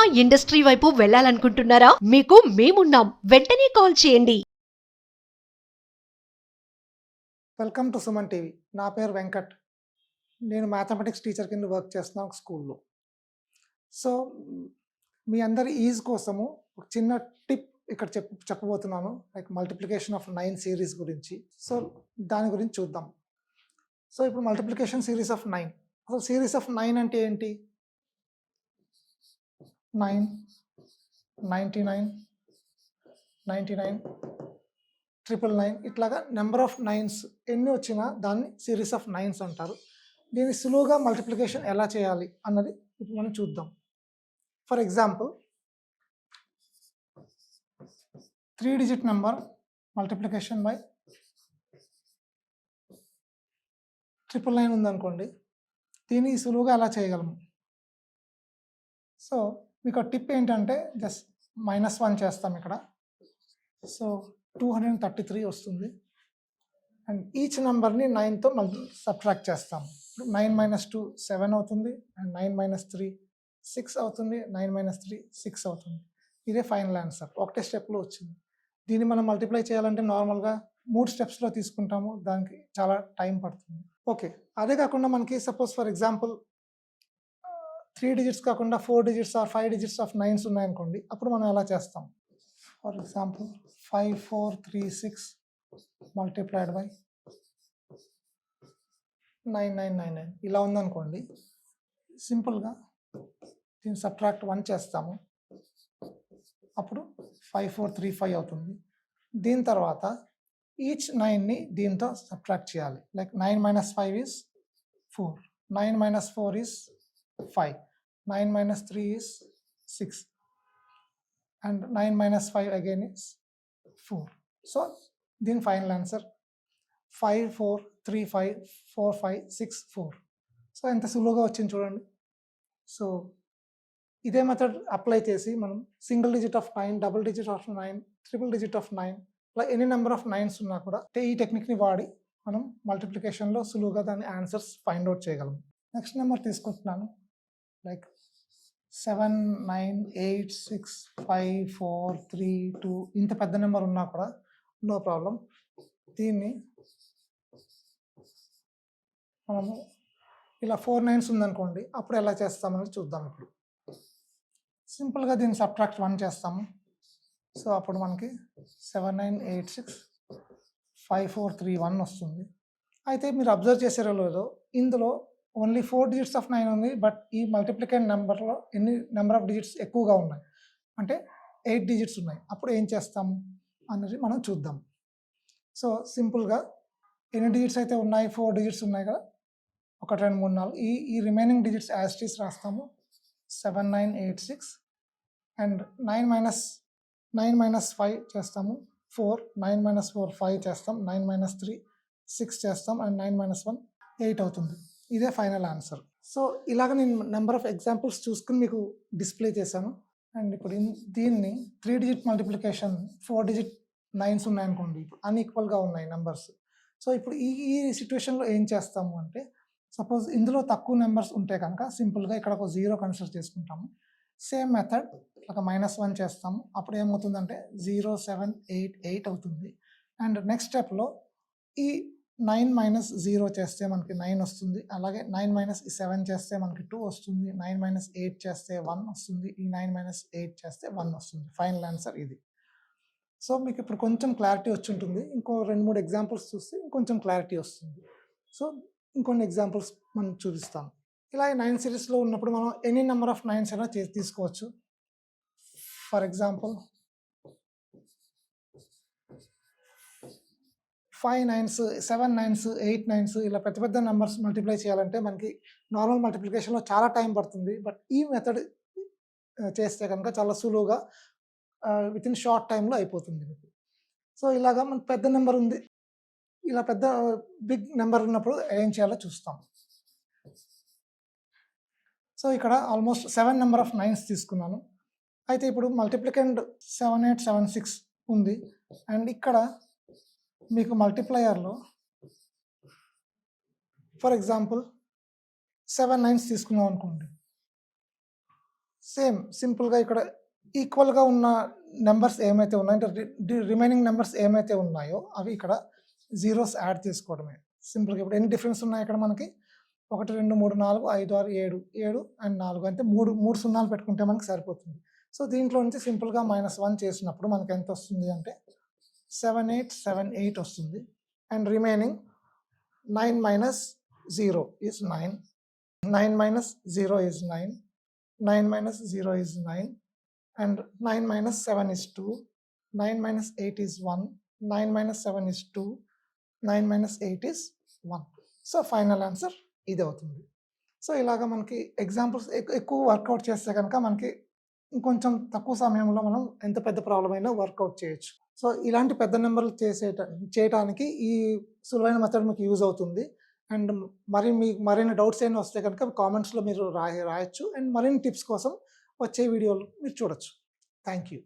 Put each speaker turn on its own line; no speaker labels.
Cinema industry వైపు వెళ్ళాలనుకుంటున్నారా? మీకు మేమున్నాం. వెంటనే కాల్ చేయండి.
Welcome to Suman TV. నా పేరు వెంకట్. నేను మ్యాథమెటిక్స్ టీచర్ కింద వర్క్ చేస్తున్నాను ఒక స్కూల్లో. సో మీ అందరి ఈజ్ కోసము ఒక చిన్న టిప్ ఇక్కడ చెప్పబోతున్నాను. లైక్ మల్టిప్లికేషన్ ఆఫ్ 9 సిరీస్ గురించి. సో దాని గురించి చూద్దాం. సో ఇప్పుడు మల్టిప్లికేషన్ సిరీస్ ఆఫ్ 9. అసలు సిరీస్ ఆఫ్ 9 అంటే ఏంటి? 9, 99, 99, 999 ఇట్లాగా నెంబర్ ఆఫ్ నైన్స్ ఎన్ని వచ్చినా దాన్ని సిరీస్ ఆఫ్ నైన్స్ అంటారు. దీన్ని సులువుగా మల్టిప్లికేషన్ ఎలా చేయాలి అన్నది ఇప్పుడు మనం చూద్దాం. For example 3 digit number multiplication by 999 ఉందనుకోండి, దీన్ని సులువుగా ఎలా చేయగలము? సో మీకు టిప్ ఏంటంటే జస్ట్ -1 చేస్తాం ఇక్కడ. సో 233 వస్తుంది. అండ్ ఈచ్ నెంబర్ని 9తో సబ్ట్రాక్ట్ చేస్తాము. 9 - 2 7 అవుతుంది. అండ్ 9 - 3 6 అవుతుంది. 9 - 3 6 అవుతుంది. ఇదే ఫైనల్ ఆన్సర్. ఒకటే స్టెప్లో వచ్చింది. దీన్ని మనం మల్టిప్లై చేయాలంటే నార్మల్గా 3 స్టెప్స్లో తీసుకుంటాము. దానికి చాలా టైం పడుతుంది. ఓకే, అదే కాకుండా మనకి సపోజ్ ఫర్ ఎగ్జాంపుల్ 3 డిజిట్స్ కాకుండా 4 digits or 5 digits of nines ఉన్నాయనుకోండి, అప్పుడు మనం ఎలా చేస్తాం? ఫర్ ఎగ్జాంపుల్ 5436 మల్టిప్లైడ్ బై 9999 ఇలా ఉందనుకోండి, సింపుల్గా దీన్ని సబ్ట్రాక్ట్ 1 చేస్తాము. అప్పుడు 5435 అవుతుంది. దీని తర్వాత ఈచ్ 9ని దీంతో సబ్ట్రాక్ట్ చేయాలి. Like 9 - 5 is 4, 9 - 4 is 5, 9 - 3 is 6, and 9 - 5 again is 4. So దీని ఫైనల్ ఆన్సర్ 54354564. సో ఎంత సులువుగా వచ్చింది చూడండి. సో ఇదే మెథడ్ అప్లై చేసి మనం single digit of 9, double digit of 9, triple digit of 9 ఇలా ఎనీ నెంబర్ ఆఫ్ నైన్స్ ఉన్నా కూడా ఈ టెక్నిక్ని వాడి మనం మల్టిప్లికేషన్లో సులువుగా దాని ఆన్సర్స్ ఫైండ్ అవుట్ చేయగలం. నెక్స్ట్ నెంబర్ తీసుకుంటున్నాను. లైక్ 79865432 ఇంత పెద్ద నెంబర్ ఉన్నా కూడా నో ప్రాబ్లం. దీన్ని మనము ఇలా 4 9s ఉందనుకోండి, అప్పుడు ఎలా చేస్తామని చూద్దాం. ఇప్పుడు సింపుల్గా దీన్ని సబ్ట్రాక్ట్ 1 చేస్తాము. సో అప్పుడు మనకి 79865431 వస్తుంది. అయితే మీరు అబ్జర్వ్ చేసారో లేదో, ఇందులో ఓన్లీ 4 డిజిట్స్ ఆఫ్ 9 ఉంది. బట్ ఈ మల్టిప్లికేషన్ నెంబర్లో ఎన్ని నెంబర్ ఆఫ్ డిజిట్స్ ఎక్కువగా ఉన్నాయి అంటే 8 డిజిట్స్ ఉన్నాయి. అప్పుడు ఏం చేస్తాము అనేది మనం చూద్దాం. సో సింపుల్గా ఎన్ని డిజిట్స్ అయితే ఉన్నాయి, 4 డిజిట్స్ ఉన్నాయి కదా, 1 2 3 4 ఈ remaining digits as it is రాస్తాము. 7986 అండ్ 9 - 5 చేస్తాము 4, 9 - 4 5 చేస్తాం, 9 - 3 6 చేస్తాం, అండ్ 9 - 1 8 అవుతుంది. ఇదే ఫైనల్ ఆన్సర్. సో ఇలాగ నేను నెంబర్ ఆఫ్ ఎగ్జాంపుల్స్ చూసుకుని మీకు డిస్ప్లే చేశాను. అండ్ ఇప్పుడు దీన్ని 3 డిజిట్ మల్టిప్లికేషన్ 4 డిజిట్ 9s ఉన్నాయనుకోండి, ఇప్పుడు అన్ఈక్వల్గా ఉన్నాయి నెంబర్స్. సో ఇప్పుడు ఈ సిచ్యువేషన్లో ఏం చేస్తాము అంటే, సపోజ్ ఇందులో తక్కువ నెంబర్స్ ఉంటే కనుక సింపుల్గా ఇక్కడ ఒక 0 కన్సిడర్ చేసుకుంటాము. సేమ్ మెథడ్ ఒక -1 చేస్తాము. అప్పుడు ఏమవుతుందంటే 0788 అవుతుంది. అండ్ నెక్స్ట్ స్టెప్లో ఈ 9 - 0 చేస్తే మనకి 9 వస్తుంది. అలాగే 9 - 7 చేస్తే మనకి 2 వస్తుంది. 9 - 8 చేస్తే 1 వస్తుంది. ఈ 9 - 8 చేస్తే 1 వస్తుంది. ఫైనల్ ఆన్సర్ ఇది. సో మీకు ఇప్పుడు కొంచెం క్లారిటీ వచ్చి ఉంటుంది. ఇంకో 2 3 ఎగ్జాంపుల్స్ చూస్తే ఇంకొంచెం క్లారిటీ వస్తుంది. సో ఇంకొన్ని ఎగ్జాంపుల్స్ మనం చూపిస్తాం. ఇలా 9 సిరీస్లో ఉన్నప్పుడు మనం ఎనీ నెంబర్ ఆఫ్ నైన్స్ అయినా తీసుకోవచ్చు. For example 5 9s 7 9s 8 9s ఇలా పెద్ద పెద్ద నెంబర్స్ మల్టిప్లై చేయాలంటే మనకి నార్మల్ మల్టిప్లికేషన్లో చాలా టైం పడుతుంది. బట్ ఈ మెథడ్ చేస్తే కనుక చాలా సులువుగా విత్ ఇన్ షార్ట్ టైంలో అయిపోతుంది మీకు. సో ఇలాగా మనకు పెద్ద నెంబర్ ఉంది, ఇలా పెద్ద బిగ్ నెంబర్ ఉన్నప్పుడు ఏం చేయాలో చూస్తాం. సో ఇక్కడ ఆల్మోస్ట్ 7 నెంబర్ ఆఫ్ నైన్స్ తీసుకున్నాను. అయితే ఇప్పుడు మల్టిప్లికెండ్ 7876 ఉంది. అండ్ ఇక్కడ మీకు మల్టిప్లయర్లో ఫర్ ఎగ్జాంపుల్ 7 9s తీసుకున్నాం అనుకోండి. సేమ్ సింపుల్గా ఇక్కడ ఈక్వల్గా ఉన్న నెంబర్స్ ఏమైతే ఉన్నాయో అంటే రిమైనింగ్ నెంబర్స్ ఏమైతే ఉన్నాయో అవి ఇక్కడ జీరోస్ యాడ్ చేసుకోవడమే సింపుల్గా. ఇప్పుడు ఎన్ని డిఫరెన్స్ ఉన్నాయి ఇక్కడ మనకి 1 2 3 4 5 6 7 7 అండ్ 4 అంటే మూడు సున్నాలు పెట్టుకుంటే మనకి సరిపోతుంది. సో దీంట్లో నుంచి సింపుల్గా -1 చేసినప్పుడు మనకి ఎంత వస్తుంది అంటే 7878 వస్తుంది. And remaining 9 - 0 is 9, 9 - 0 is 9, 9 - 0 is 9, and 9 - 7 is 2, 9 - 8 is 1, 9 - 7 is 2, 9 - 8 is 1. So final answer ఇది అవుతుంది. సో ఇలాగ మనకి ఎగ్జాంపుల్స్ ఎక్కువ వర్కౌట్ చేస్తే కనుక మనకి ఇంకొంచెం తక్కువ సమయంలో మనం ఎంత పెద్ద ప్రాబ్లం అయినా వర్కౌట్ చేయొచ్చు. సో ఇలాంటి పెద్ద నెంబర్లు చేయటానికి ఈ సులువైన మెథడ్ మీకు యూజ్ అవుతుంది. అండ్ మీకు మరిన్ని డౌట్స్ అయినా వస్తే కనుక కామెంట్స్లో మీరు రాయొచ్చు. అండ్ మరిన్ని టిప్స్ కోసం వచ్చే వీడియోలు మీరు చూడొచ్చు. Thank you.